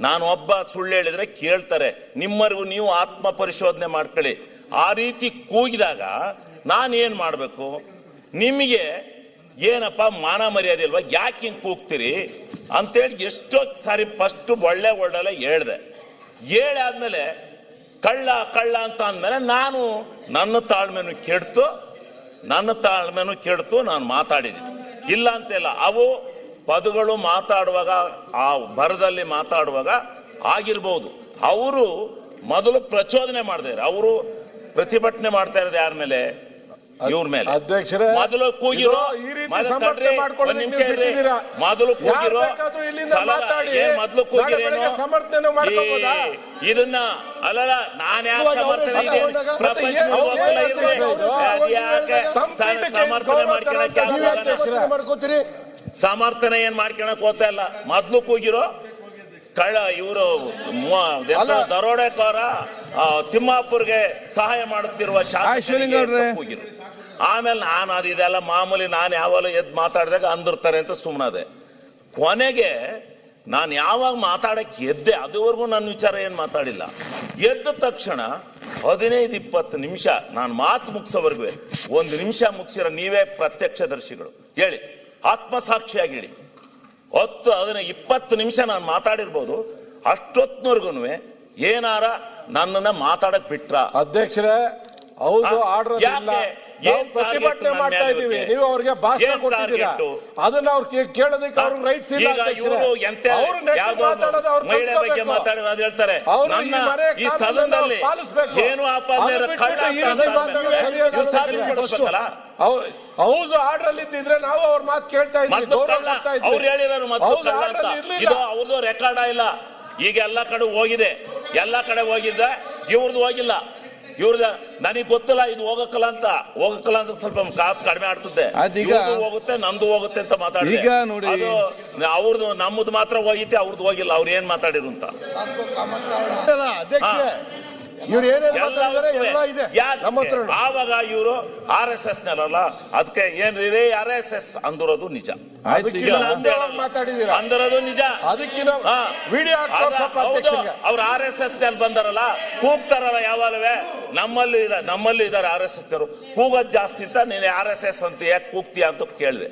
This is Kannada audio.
ನಾನು ಒಬ್ಬ ಸುಳ್ಳು ಹೇಳಿದ್ರೆ ಕೇಳ್ತಾರೆ. ನಿಮ್ಮವರೆಗೂ ನೀವು ಆತ್ಮ ಪರಿಶೋಧನೆ ಮಾಡ್ಕೊಳ್ಳಿ. ಆ ರೀತಿ ಕೂಗಿದಾಗ ನಾನು ಏನು ಮಾಡಬೇಕು? ನಿಮಗೆ ಏನಪ್ಪ ಮಾನ ಮರ್ಯಾದೆ ಇಲ್ವಾ? ಯಾಕೆ ಹಿಂಗೆ ಕೂಗ್ತೀರಿ ಅಂತೇಳಿ ಎಷ್ಟೋ ಸಾರಿ ಫಸ್ಟ್ ಒಳ್ಳೆಲ್ಲ ಹೇಳ್ದೆ. ಹೇಳಾದ್ಮೇಲೆ ಕಳ್ಳ ಕಳ್ಳ ಅಂತ ಅಂದಮೇಲೆ ನಾನು ನನ್ನ ತಾಳ್ಮೆನೂ ಕೆಡ್ತು ನಾನು ಮಾತಾಡಿದ್ದೀನಿ. ಇಲ್ಲ ಅಂತಿಲ್ಲ. ಅವು ಪದಗಳು ಮಾತಾಡುವಾಗ, ಆ ಬರದಲ್ಲಿ ಮಾತಾಡುವಾಗ ಆಗಿರ್ಬೋದು. ಅವರು ಮೊದಲು ಪ್ರಚೋದನೆ ಮಾಡಿದಾರೆ. ಅವರು ಪ್ರತಿಭಟನೆ ಮಾಡ್ತಾ ಇರೋದು ಯಾರ ಮೇಲೆ? ಇವ್ರ ಮೇಲೆ. ಅಧ್ಯಕ್ಷರೇ, ಮೊದಲು ಕೂಗಿರೋ ಇದನ್ನ ಅಲ್ಲಲ್ಲ, ನಾನು ಯಾಕೆ ಸಮರ್ಥನೆ ಏನ್ ಮಾಡ್ಕೊಳಕ್ ಹೋಗ್ತಾ ಇಲ್ಲ. ಮೊದ್ಲು ಕೂಗಿರೋ ಕಳ್ಳ ಇವರು ದರೋಡೆಕೋರ ತಿಮ್ಮಾಪುರ್ಗೆ ಸಹಾಯ ಮಾಡುತ್ತಿರುವ ಶಾಸಕರು ಕೂಗಿರು. ಆಮೇಲೆ ನಾನು ಇದೆಲ್ಲ ಮಾಮೂಲಿ, ನಾನು ಯಾವಾಗ ಎದ್ದು ಮಾತಾಡಿದಾಗ ಅಂದಿರ್ತಾರೆ ಅಂತ ಸುಮ್ಮನದೆ. ಕೊನೆಗೆ ನಾನು ಯಾವಾಗ ಮಾತಾಡಕ್ಕೆ ಎದ್ದೆ ಅದುವರೆಗೂ ನನ್ನ ವಿಚಾರ ಏನು ಮಾತಾಡಿಲ್ಲ. ಎದ್ದ ತಕ್ಷಣ 15-20 ನಿಮಿಷ ನಾನು ಮಾತು ಮುಗಿಸೋವರೆಗೂ 1 ನಿಮಿಷ ಮುಗಿಸಿರೋ ನೀವೇ ಪ್ರತ್ಯಕ್ಷದರ್ಶಿಗಳು. ಹೇಳಿ, ಆತ್ಮಸಾಕ್ಷಿಯಾಗಿ ಹೇಳಿ. 20 ನಿಮಿಷ ನಾನು ಮಾತಾಡಿರ್ಬೋದು. ಅಷ್ಟೊತ್ತಿನವರೆಗೂ ಏನಾರ ನನ್ನನ್ನ ಮಾತಾಡಕ್ ಬಿಟ್ರ? ಅಧ್ಯಕ್ಷರೇ, ಹೌದು, ಆರ್ಡರ್ ಪ್ರತಿಭಟನೆ ಮಾಡ್ತಾ ಇದೀವಿ, ನೀವು ಅವ್ರಿಗೆ ಭಾಷಣ ಕೊಟ್ಟಿದ್ದೀರಾ. ಅದನ್ನ ಅವ್ರು ಕೇಳೋದಕ್ಕೆ ಅವ್ರಿಗೆ ರೈಟ್ಸ್ ಇಲ್ಲ. ಮಹಿಳೆ ಬಗ್ಗೆ ಮಾತಾಡಿದ ಅದು ಹೇಳ್ತಾರೆ, ಈ ಸದನದಲ್ಲಿ ಏನು ಹೌದು, ಆರ್ಡರ್ ಅಲ್ಲಿ ಇದ್ದಿದ್ರೆ ನಾವು ಅವ್ರ ಮಾತು ಕೇಳ್ತಾ ಇದ್ವಿ. ಅವ್ರು ಹೇಳಿರೋರು ಇದು ಅವ್ರದ್ದು ರೆಕಾರ್ಡ್ ಇಲ್ಲ. ಈಗ ಎಲ್ಲ ಕಡೆ ಹೋಗಿದೆ, ಇವ್ರದ್ದು ಹೋಗಿಲ್ಲ. ಇವ್ರದ ನನಗೆ ಗೊತ್ತಿಲ್ಲ, ಇದು ಹೋಗಕ್ಕಲ್ಲ ಅಂದ್ರೆ ಸ್ವಲ್ಪ ಕಾತ್ ಕಡಿಮೆ ಆಡ್ತದೆ. ಹೋಗುತ್ತೆ, ನಂದು ಹೋಗುತ್ತೆ ಅಂತ ಮಾತಾಡಿದೆ. ಅದು ಅವ್ರದ್ದು ನಮ್ಮದು ಮಾತ್ರ ಹೋಗಿತ್ತೆ, ಅವ್ರದ್ದು ಹೋಗಿಲ್ಲ. ಅವ್ರು ಏನ್ ಮಾತಾಡಿರು ಅಂತ ಆವಾಗ ಇವರು RSS ನಲ್ಲ, ಅದಕ್ಕೆ ಏನ್ರಿ RSS ಅಂದಿರೋದು ನಿಜ, ಅಂದಿರೋದು ನಿಜ. ಅವ್ರು RSS ನಲ್ಲಿ ಬಂದಾರಲ್ಲ, ಕೂಗ್ತಾರಲ್ಲ ಯಾವಾಗಲೇ. ನಮ್ಮಲ್ಲಿ ಇದಾರೆ RSS ನವರು. ಕೂಗೋದ್ ಜಾಸ್ತಿ ಅಂತ ನೀನು RSS ಅಂತ ಯಾಕೆ ಕೂಗ್ತೀಯ ಅಂತ ಕೇಳಿದೆ.